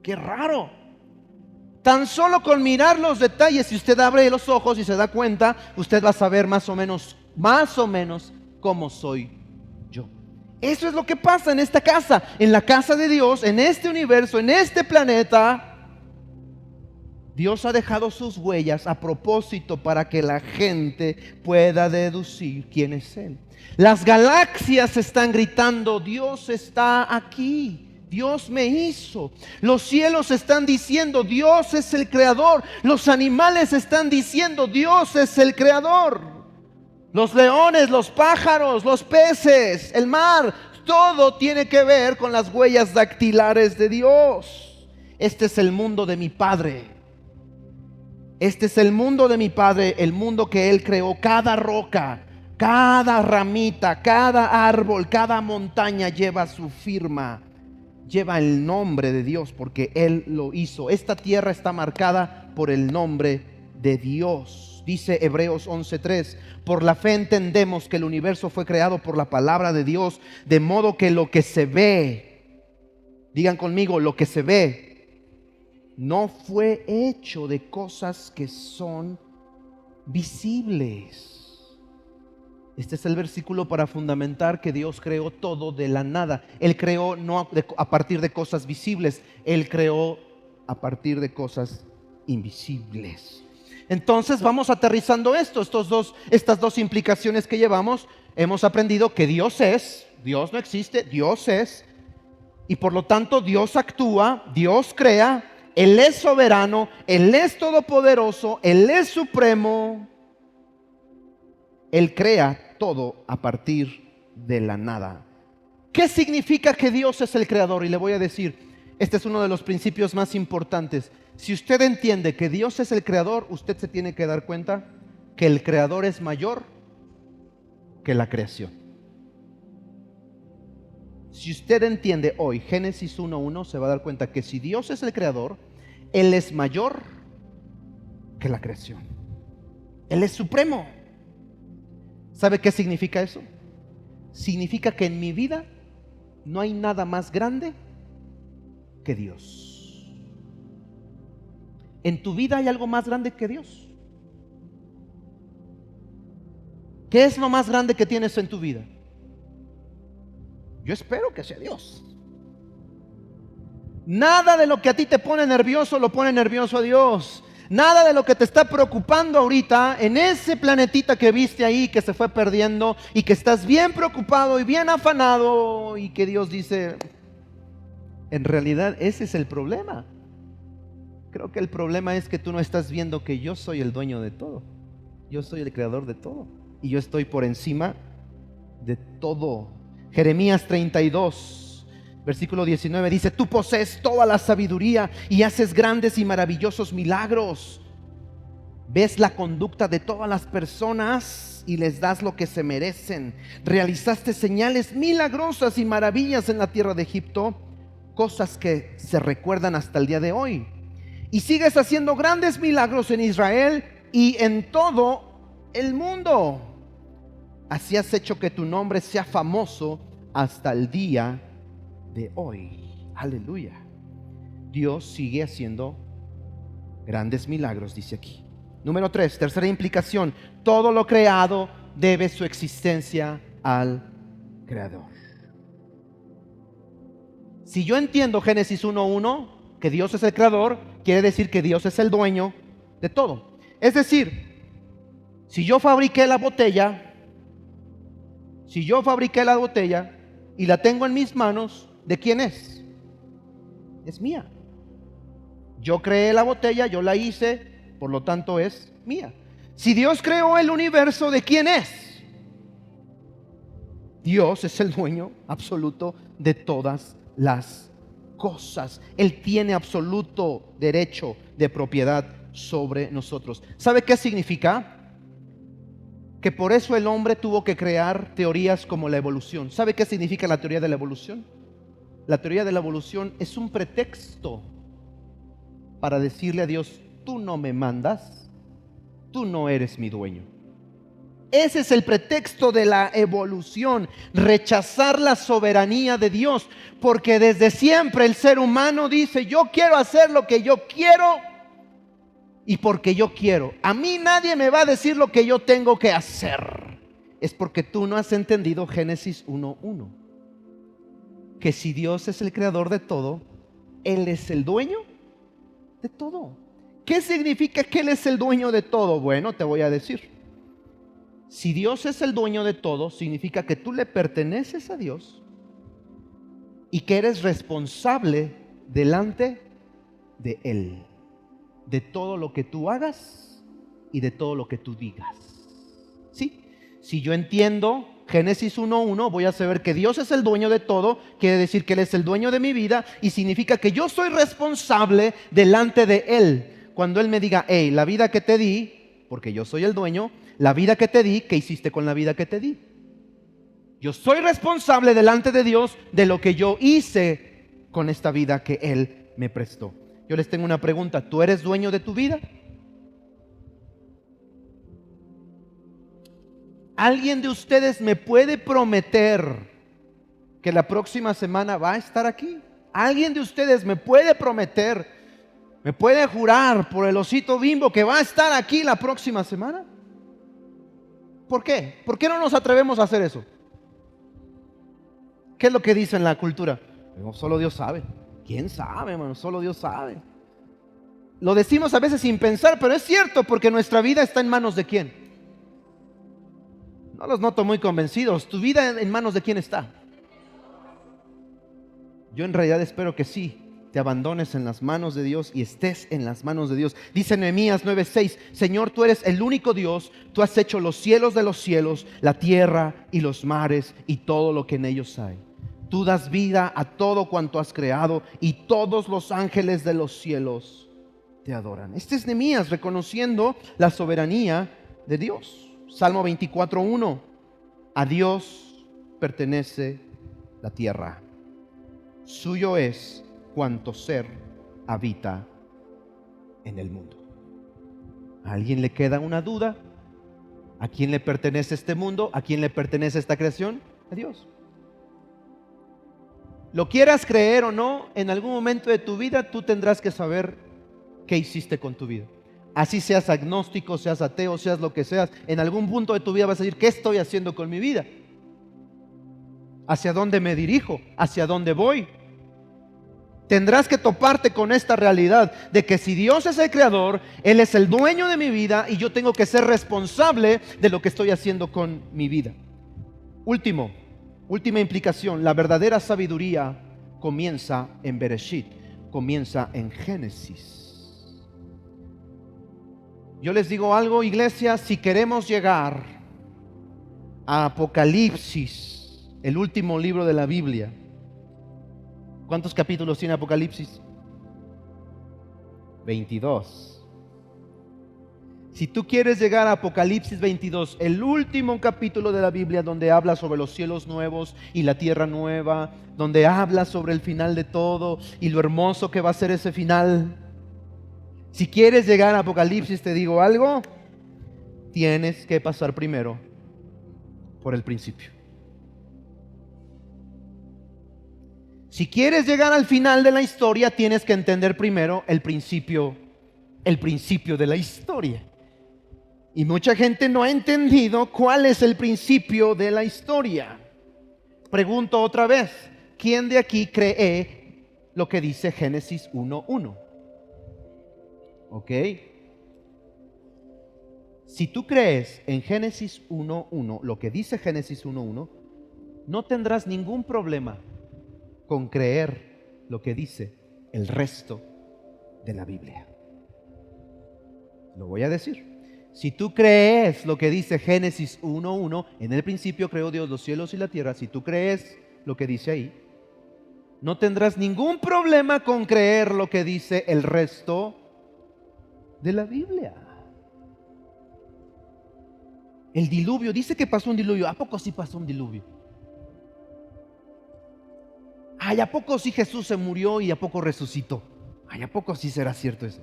Speaker 1: qué raro. Tan solo con mirar los detalles, si usted abre los ojos y se da cuenta, usted va a saber más o menos cómo soy yo. Eso es lo que pasa en esta casa, en la casa de Dios, en este universo, en este planeta. Dios ha dejado sus huellas a propósito para que la gente pueda deducir quién es Él. Las galaxias están gritando: Dios está aquí. Dios me hizo. Los cielos están diciendo: Dios es el creador. Los animales están diciendo: Dios es el creador. Los leones, los pájaros, los peces, el mar, todo tiene que ver con las huellas dactilares de Dios. Este es el mundo de mi Padre. Este es el mundo de mi Padre, el mundo que Él creó. Cada roca, cada ramita, cada árbol, cada montaña lleva su firma. Lleva el nombre de Dios porque Él lo hizo. Esta tierra está marcada por el nombre de Dios. Dice Hebreos 11:3: por la fe entendemos que el universo fue creado por la palabra de Dios, de modo que lo que se ve, digan conmigo, lo que se ve, no fue hecho de cosas que son visibles. Este es el versículo para fundamentar que Dios creó todo de la nada. Él creó no a partir de cosas visibles, Él creó a partir de cosas invisibles. Entonces vamos aterrizando estas dos implicaciones que llevamos. Hemos aprendido que Dios es, Dios no existe, Dios es. Y por lo tanto Dios actúa, Dios crea, Él es soberano, Él es todopoderoso, Él es supremo. Él crea todo a partir de la nada. ¿Qué significa que Dios es el creador? Y le voy a decir, este es uno de los principios más importantes. Si usted entiende que Dios es el creador, usted se tiene que dar cuenta que el creador es mayor que la creación. Si usted entiende hoy Génesis 1:1, se va a dar cuenta que si Dios es el creador, Él es mayor que la creación. Él es supremo. ¿Sabe qué significa eso? Significa que en mi vida no hay nada más grande que Dios. ¿En tu vida hay algo más grande que Dios? ¿Qué es lo más grande que tienes en tu vida? Yo espero que sea Dios. Nada de lo que a ti te pone nervioso lo pone nervioso a Dios. Nada de lo que te está preocupando ahorita en ese planetita que viste ahí, que se fue perdiendo y que estás bien preocupado y bien afanado, y que Dios dice: en realidad ese es el problema. Creo que el problema es que tú no estás viendo que yo soy el dueño de todo. Yo soy el creador de todo y yo estoy por encima de todo. Jeremías 32 versículo 19 dice: tú posees toda la sabiduría y haces grandes y maravillosos milagros. Ves la conducta de todas las personas y les das lo que se merecen. Realizaste señales milagrosas y maravillas en la tierra de Egipto, cosas que se recuerdan hasta el día de hoy. Y sigues haciendo grandes milagros en Israel y en todo el mundo. Así has hecho que tu nombre sea famoso hasta el día de hoy. Aleluya. Dios sigue haciendo grandes milagros, dice aquí. Número 3, tercera implicación: todo lo creado debe su existencia al Creador. Si yo entiendo Génesis 1:1, que Dios es el creador, quiere decir que Dios es el dueño de todo. Es decir, si yo fabriqué la botella y la tengo en mis manos, ¿de quién es? Es mía. Yo creé la botella, yo la hice, por lo tanto es mía. Si Dios creó el universo, ¿de quién es? Dios es el dueño absoluto de todas las cosas. Él tiene absoluto derecho de propiedad sobre nosotros. ¿Sabe qué significa? Que por eso el hombre tuvo que crear teorías como la evolución. ¿Sabe qué significa la teoría de la evolución? La teoría de la evolución es un pretexto para decirle a Dios: tú no me mandas, tú no eres mi dueño. Ese es el pretexto de la evolución, rechazar la soberanía de Dios, porque desde siempre el ser humano dice: yo quiero hacer lo que yo quiero y porque yo quiero. A mí nadie me va a decir lo que yo tengo que hacer. Es porque tú no has entendido Génesis 1:1, que si Dios es el creador de todo, Él es el dueño de todo. ¿Qué significa que Él es el dueño de todo? Bueno, te voy a decir. Si Dios es el dueño de todo, significa que tú le perteneces a Dios y que eres responsable delante de Él, de todo lo que tú hagas y de todo lo que tú digas. ¿Sí? Si yo entiendo Génesis 1:1, voy a saber que Dios es el dueño de todo, quiere decir que Él es el dueño de mi vida, y significa que yo soy responsable delante de Él. Cuando Él me diga: hey, la vida que te di, porque yo soy el dueño, la vida que te di, ¿qué hiciste con la vida que te di? Yo soy responsable delante de Dios de lo que yo hice con esta vida que Él me prestó. Yo les tengo una pregunta: ¿tú eres dueño de tu vida? ¿Alguien de ustedes me puede prometer que la próxima semana va a estar aquí? ¿Alguien de ustedes me puede prometer, me puede jurar por el osito Bimbo que va a estar aquí la próxima semana? ¿Por qué? ¿Por qué no nos atrevemos a hacer eso? ¿Qué es lo que dice en la cultura? No, solo Dios sabe. ¿Quién sabe, hermano? Solo Dios sabe. Lo decimos a veces sin pensar, pero es cierto, porque nuestra vida está en manos de ¿quién? No los noto muy convencidos. ¿Tu vida en manos de quién está? Yo en realidad espero que sí te abandones en las manos de Dios y estés en las manos de Dios. Dice Nehemías 9:6: Señor, tú eres el único Dios, tú has hecho los cielos de los cielos, la tierra y los mares y todo lo que en ellos hay. Tú das vida a todo cuanto has creado y todos los ángeles de los cielos te adoran. Este es Nehemías reconociendo la soberanía de Dios. Salmo 24:1: a Dios pertenece la tierra, suyo es cuanto ser habita en el mundo. ¿A alguien le queda una duda? ¿A quién le pertenece este mundo? ¿A quién le pertenece esta creación? A Dios. Lo quieras creer o no, en algún momento de tu vida tú tendrás que saber qué hiciste con tu vida. Así seas agnóstico, seas ateo, seas lo que seas, en algún punto de tu vida vas a decir: ¿qué estoy haciendo con mi vida? ¿Hacia dónde me dirijo? ¿Hacia dónde voy? Tendrás que toparte con esta realidad de que si Dios es el creador, Él es el dueño de mi vida y yo tengo que ser responsable de lo que estoy haciendo con mi vida. Última implicación: la verdadera sabiduría comienza en Bereshit, comienza en Génesis. Yo les digo algo, iglesia: si queremos llegar a Apocalipsis, el último libro de la Biblia, ¿cuántos capítulos tiene Apocalipsis? 22. Si tú quieres llegar a Apocalipsis 22, el último capítulo de la Biblia, donde habla sobre los cielos nuevos y la tierra nueva, donde habla sobre el final de todo y lo hermoso que va a ser ese final. Si quieres llegar a Apocalipsis, te digo algo: tienes que pasar primero por el principio. Si quieres llegar al final de la historia, tienes que entender primero el principio de la historia. Y mucha gente no ha entendido cuál es el principio de la historia. Pregunto otra vez, ¿quién de aquí cree lo que dice Génesis 1:1? ¿Ok? Si tú crees en Génesis 1:1, lo que dice Génesis 1:1, no tendrás ningún problema con creer lo que dice el resto de la Biblia. Lo voy a decir. Si tú crees lo que dice Génesis 1:1, en el principio creó Dios los cielos y la tierra, si tú crees lo que dice ahí, no tendrás ningún problema con creer lo que dice el resto de la Biblia. El diluvio, dice que pasó un diluvio. ¿A poco sí pasó un diluvio? Ay, ¿a poco sí Jesús se murió y a poco resucitó? Ay, ¿a poco sí será cierto eso?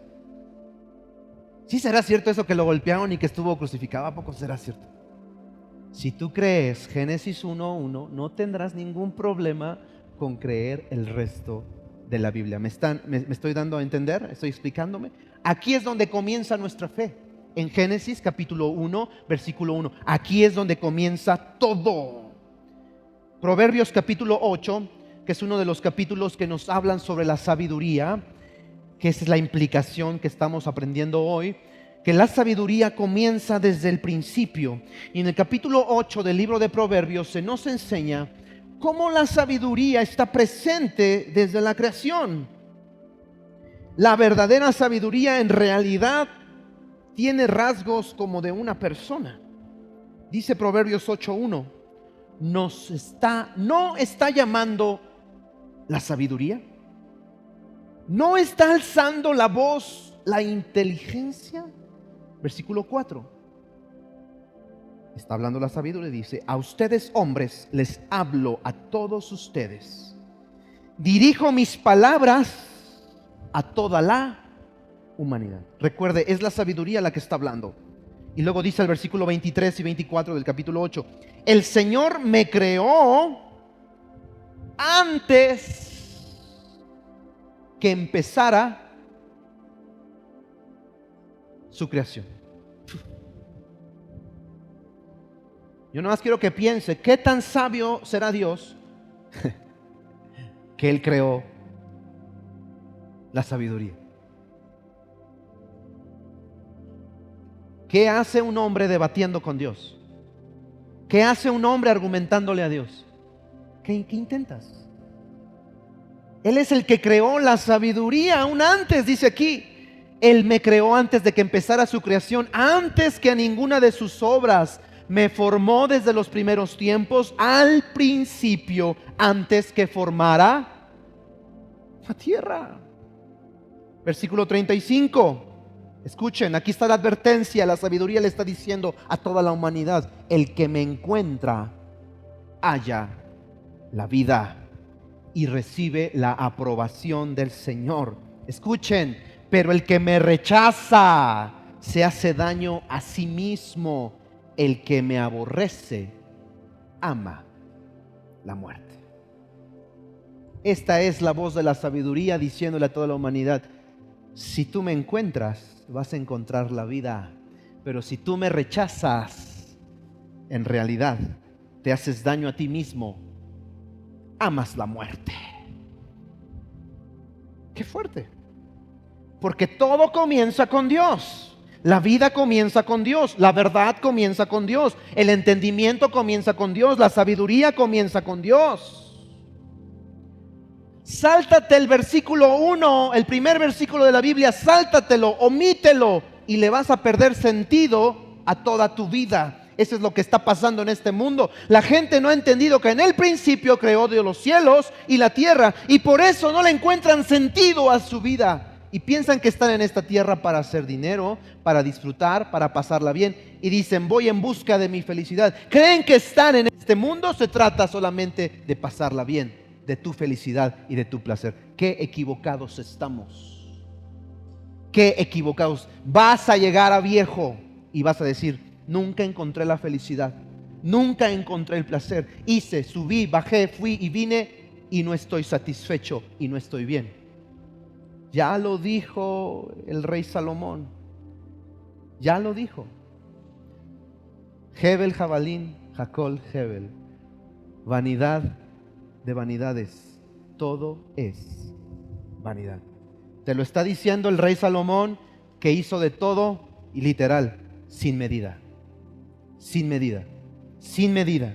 Speaker 1: ¿Sí será cierto eso que lo golpearon y que estuvo crucificado? ¿A poco será cierto? Si tú crees Génesis 1:1, no tendrás ningún problema con creer el resto de la Biblia. ¿Me estoy dando a entender? ¿Estoy explicándome? Aquí es donde comienza nuestra fe. En Génesis capítulo 1, versículo 1. Aquí es donde comienza todo. Proverbios capítulo 8, que es uno de los capítulos que nos hablan sobre la sabiduría, que esa es la implicación que estamos aprendiendo hoy, que la sabiduría comienza desde el principio. Y en el capítulo 8 del libro de Proverbios se nos enseña cómo la sabiduría está presente desde la creación. La verdadera sabiduría en realidad tiene rasgos como de una persona. Dice Proverbios 8:1, no está llamando la sabiduría, no está alzando la voz la inteligencia. Versículo 4, está hablando la sabiduría, dice: a ustedes hombres les hablo, a todos ustedes dirijo mis palabras a toda la humanidad. Recuerde, es la sabiduría la que está hablando. Y luego dice el versículo 23 y 24 del capítulo 8: el Señor me creó antes que empezara su creación. Yo nada más quiero que piense, ¿qué tan sabio será Dios que Él creó la sabiduría? ¿Qué hace un hombre debatiendo con Dios? ¿Qué hace un hombre argumentándole a Dios? ¿Qué intentas? Él es el que creó la sabiduría aún antes, dice aquí. Él me creó antes de que empezara su creación, antes que a ninguna de sus obras. Me formó desde los primeros tiempos, al principio, antes que formara la tierra. Versículo 35. Escuchen, aquí está la advertencia. La sabiduría le está diciendo a toda la humanidad: el que me encuentra halla la vida y recibe la aprobación del Señor. Escuchen, pero el que me rechaza se hace daño a sí mismo. El que me aborrece ama la muerte. Esta es la voz de la sabiduría diciéndole a toda la humanidad: si tú me encuentras, vas a encontrar la vida. Pero si tú me rechazas, en realidad te haces daño a ti mismo. Amas la muerte. Qué fuerte. Porque todo comienza con Dios. La vida comienza con Dios. La verdad comienza con Dios. El entendimiento comienza con Dios. La sabiduría comienza con Dios. Sáltate el versículo 1, el primer versículo de la Biblia, sáltatelo, omítelo, y le vas a perder sentido a toda tu vida. Eso es lo que está pasando en este mundo. La gente no ha entendido que en el principio creó Dios los cielos y la tierra, y por eso no le encuentran sentido a su vida. Y piensan que están en esta tierra para hacer dinero, para disfrutar, para pasarla bien. Y dicen: voy en busca de mi felicidad. Creen que están en este mundo, se trata solamente de pasarla bien, de tu felicidad y de tu placer. Qué equivocados estamos. Qué equivocados. Vas a llegar a viejo y vas a decir: nunca encontré la felicidad, nunca encontré el placer. Hice, subí, bajé, fui y vine, y no estoy satisfecho y no estoy bien. Ya lo dijo el rey Salomón. Ya lo dijo. Hebel Jabalín, Jacol Hebel. Vanidad de vanidades. Todo es vanidad. Te lo está diciendo el rey Salomón, que hizo de todo, y literal, sin medida. Sin medida. Sin medida.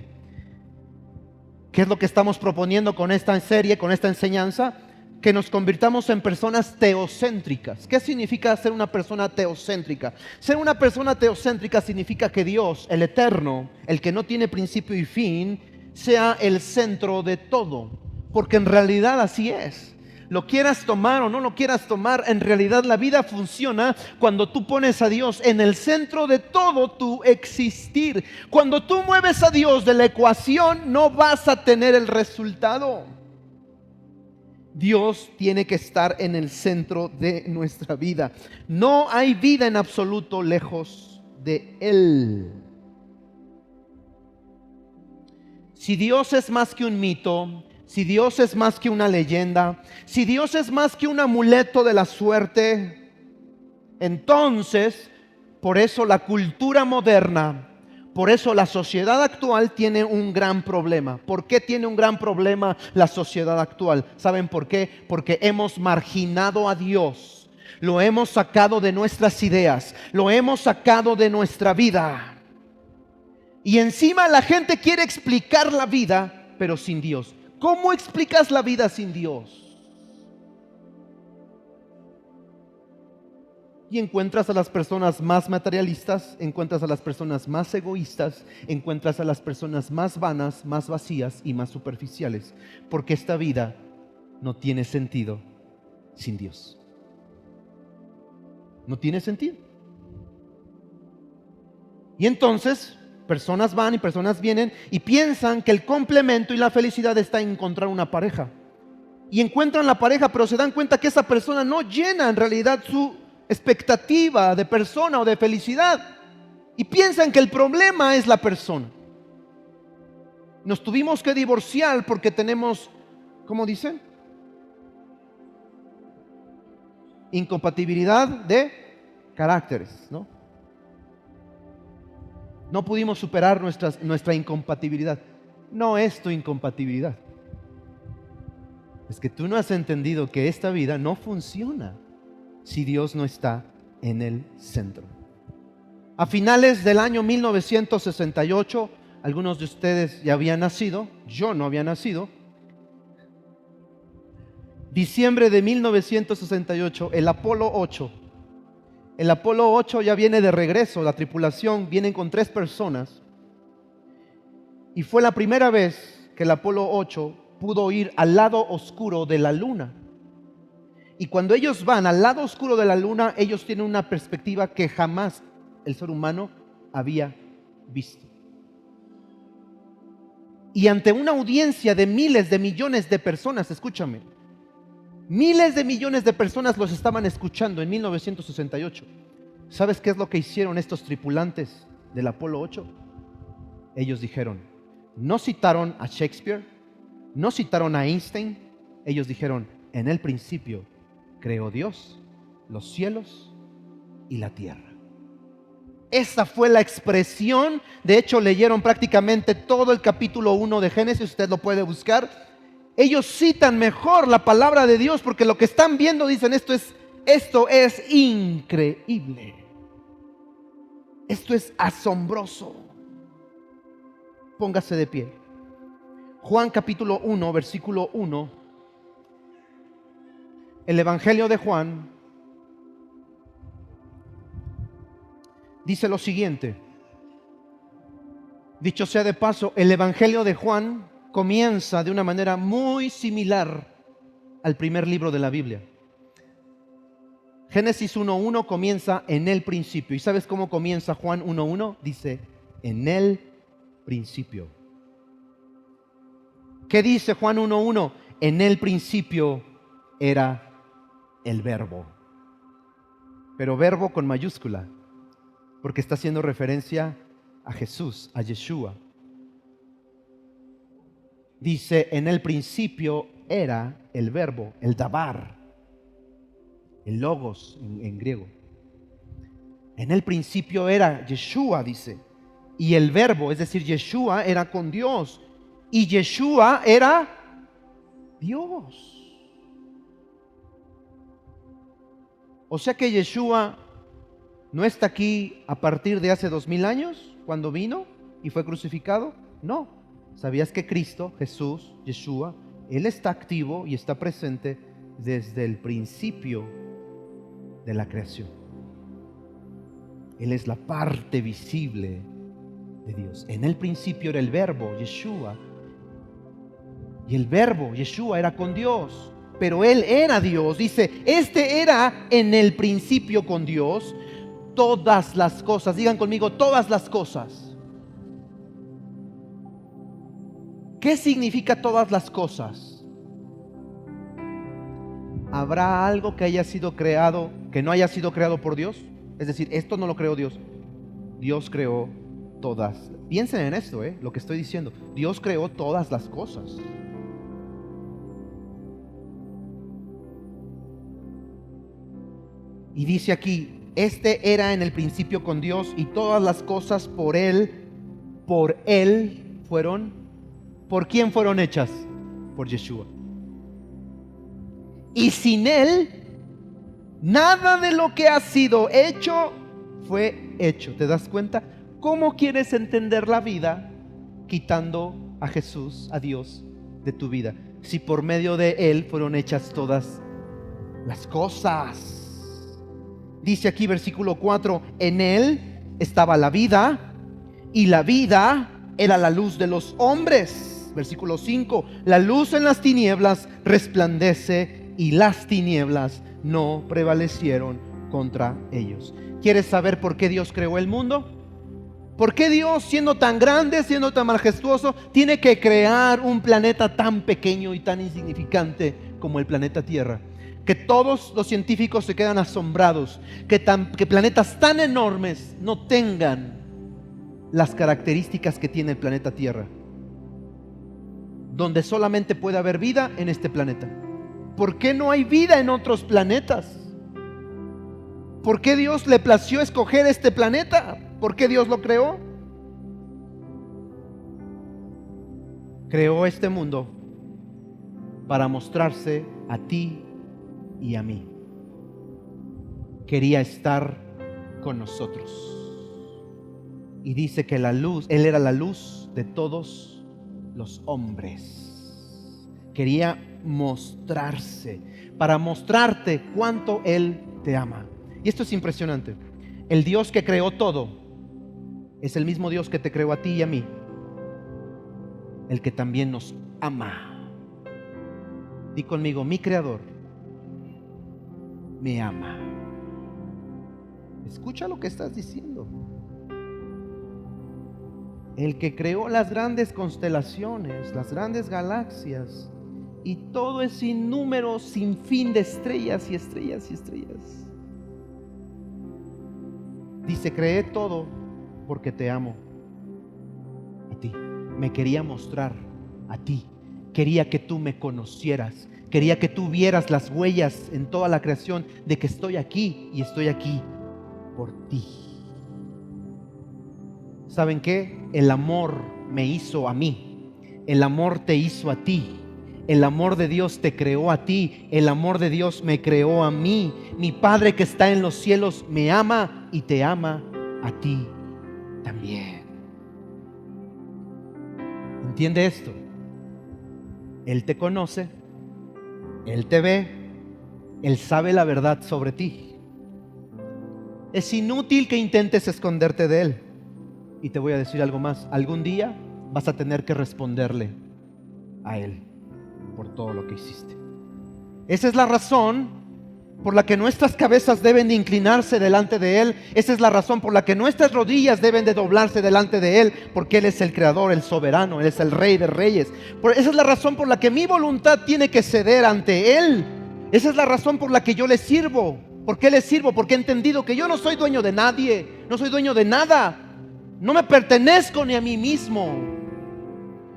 Speaker 1: ¿Qué es lo que estamos proponiendo con esta serie, con esta enseñanza? Que nos convirtamos en personas teocéntricas. ¿Qué significa ser una persona teocéntrica? Ser una persona teocéntrica significa que Dios, el eterno, el que no tiene principio y fin, sea el centro de todo. Porque en realidad así es. Lo quieras tomar o no lo quieras tomar, en realidad la vida funciona cuando tú pones a Dios en el centro de todo tu existir. Cuando tú mueves a Dios de la ecuación, no vas a tener el resultado. Dios tiene que estar en el centro de nuestra vida. No hay vida en absoluto lejos de Él. Si Dios es más que un mito, si Dios es más que una leyenda, si Dios es más que un amuleto de la suerte, entonces, por eso la cultura moderna, por eso la sociedad actual tiene un gran problema. ¿Por qué tiene un gran problema la sociedad actual? ¿Saben por qué? Porque hemos marginado a Dios. Lo hemos sacado de nuestras ideas, lo hemos sacado de nuestra vida. Y encima la gente quiere explicar la vida, pero sin Dios. ¿Cómo explicas la vida sin Dios? Y encuentras a las personas más materialistas, encuentras a las personas más egoístas, encuentras a las personas más vanas, más vacías y más superficiales. Porque esta vida no tiene sentido sin Dios. No tiene sentido. Y entonces personas van y personas vienen y piensan que el complemento y la felicidad está en encontrar una pareja. Y encuentran la pareja, pero se dan cuenta que esa persona no llena en realidad su expectativa de persona o de felicidad. Y piensan que el problema es la persona. Nos tuvimos que divorciar porque tenemos, ¿cómo dicen? Incompatibilidad de caracteres, ¿no? No pudimos superar nuestra incompatibilidad. No es tu incompatibilidad. Es que tú no has entendido que esta vida no funciona si Dios no está en el centro. A finales del año 1968, algunos de ustedes ya habían nacido, yo no había nacido. Diciembre de 1968, el Apolo 8. El Apolo 8 ya viene de regreso, la tripulación viene con 3 personas. Y fue la primera vez que el Apolo 8 pudo ir al lado oscuro de la luna. Y cuando ellos van al lado oscuro de la luna, ellos tienen una perspectiva que jamás el ser humano había visto. Y ante una audiencia de miles de millones de personas, escúchame, miles de millones de personas los estaban escuchando en 1968. ¿Sabes qué es lo que hicieron estos tripulantes del Apolo 8? Ellos dijeron, no citaron a Shakespeare, no citaron a Einstein. Ellos dijeron, en el principio creó Dios los cielos y la tierra. Esa fue la expresión. De hecho, leyeron prácticamente todo el capítulo 1 de Génesis. Usted lo puede buscar. Ellos citan mejor la palabra de Dios porque lo que están viendo dicen, esto es increíble. Esto es asombroso. Póngase de pie. Juan capítulo 1, versículo 1. El Evangelio de Juan dice lo siguiente. Dicho sea de paso, el Evangelio de Juan comienza de una manera muy similar al primer libro de la Biblia. Génesis 1:1 comienza en el principio. ¿Y sabes cómo comienza Juan 1:1? Dice, en el principio. ¿Qué dice Juan 1:1? En el principio era el verbo. Pero verbo con mayúscula, porque está haciendo referencia a Jesús, a Yeshua. Dice, en el principio era el verbo, el dabar, el logos en griego. En el principio era Yeshua, dice. Y el verbo, es decir, Yeshua, era con Dios. Y Yeshua era Dios. O sea que Yeshua no está aquí a partir de hace 2000 años, cuando vino y fue crucificado. No. ¿Sabías que Cristo, Jesús, Yeshua, Él está activo y está presente desde el principio de la creación? Él es la parte visible de Dios. En el principio era el verbo, Yeshua. Y el verbo, Yeshua, era con Dios. Pero Él era Dios. Dice, este era en el principio con Dios. Todas las cosas, digan conmigo, todas las cosas. ¿Qué significa todas las cosas? ¿Habrá algo que haya sido creado que no haya sido creado por Dios? Es decir, esto no lo creó Dios. Dios creó todas. Piensen en esto, lo que estoy diciendo. Dios creó todas las cosas. Y dice aquí, este era en el principio con Dios y todas las cosas por Él fueron. ¿Por quién fueron hechas? Por Yeshua. Y sin Él, nada de lo que ha sido hecho fue hecho. ¿Te das cuenta? ¿Cómo quieres entender la vida quitando a Jesús, a Dios, de tu vida? Si por medio de Él fueron hechas todas las cosas. Dice aquí versículo 4, en Él estaba la vida y la vida era la luz de los hombres. Versículo 5, la luz en las tinieblas resplandece y las tinieblas no prevalecieron contra ellos. ¿Quieres saber por qué Dios creó el mundo? ¿Por qué Dios, siendo tan grande, siendo tan majestuoso, tiene que crear un planeta tan pequeño y tan insignificante como el planeta Tierra? Que todos los científicos se quedan asombrados que planetas tan enormes no tengan las características que tiene el planeta Tierra, donde solamente puede haber vida en este planeta. ¿Por qué no hay vida en otros planetas? ¿Por qué Dios le plació escoger este planeta? ¿Por qué Dios lo creó? Creó este mundo para mostrarse a ti y a mí. Quería estar con nosotros. Y dice que la luz, Él era la luz de todos los hombres. Quería mostrarse, para mostrarte cuánto Él te ama. Y esto es impresionante. El Dios que creó todo es el mismo Dios que te creó a ti y a mí, el que también nos ama. Di conmigo, mi Creador me ama. Escucha lo que estás diciendo. El que creó las grandes constelaciones, las grandes galaxias y todo ese sinnúmero sin fin de estrellas y estrellas y estrellas. Dice, creé todo porque te amo a ti. Me quería mostrar a ti. Quería que tú me conocieras. Quería que tú vieras las huellas en toda la creación de que estoy aquí y estoy aquí por ti. ¿Saben qué? El amor me hizo a mí. El amor te hizo a ti. El amor de Dios te creó a ti. El amor de Dios me creó a mí. Mi Padre que está en los cielos me ama y te ama a ti también. ¿Entiende esto? Él te conoce. Él te ve. Él sabe la verdad sobre ti. Es inútil que intentes esconderte de Él. Y te voy a decir algo más. Algún día vas a tener que responderle a Él por todo lo que hiciste. Esa es la razón por la que nuestras cabezas deben de inclinarse delante de Él. Esa es la razón por la que nuestras rodillas deben de doblarse delante de Él, porque Él es el creador, el soberano, Él es el rey de reyes. Esa es la razón por la que mi voluntad tiene que ceder ante Él. Esa es la razón por la que yo le sirvo. ¿Por qué le sirvo? Porque he entendido que yo no soy dueño de nadie, no soy dueño de nada. No me pertenezco ni a mí mismo.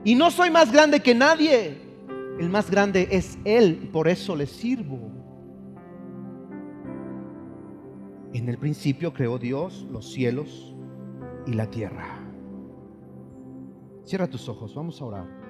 Speaker 1: Y no soy más grande que nadie. El más grande es Él, por eso le sirvo. En el principio creó Dios los cielos y la tierra. Cierra tus ojos, vamos a orar.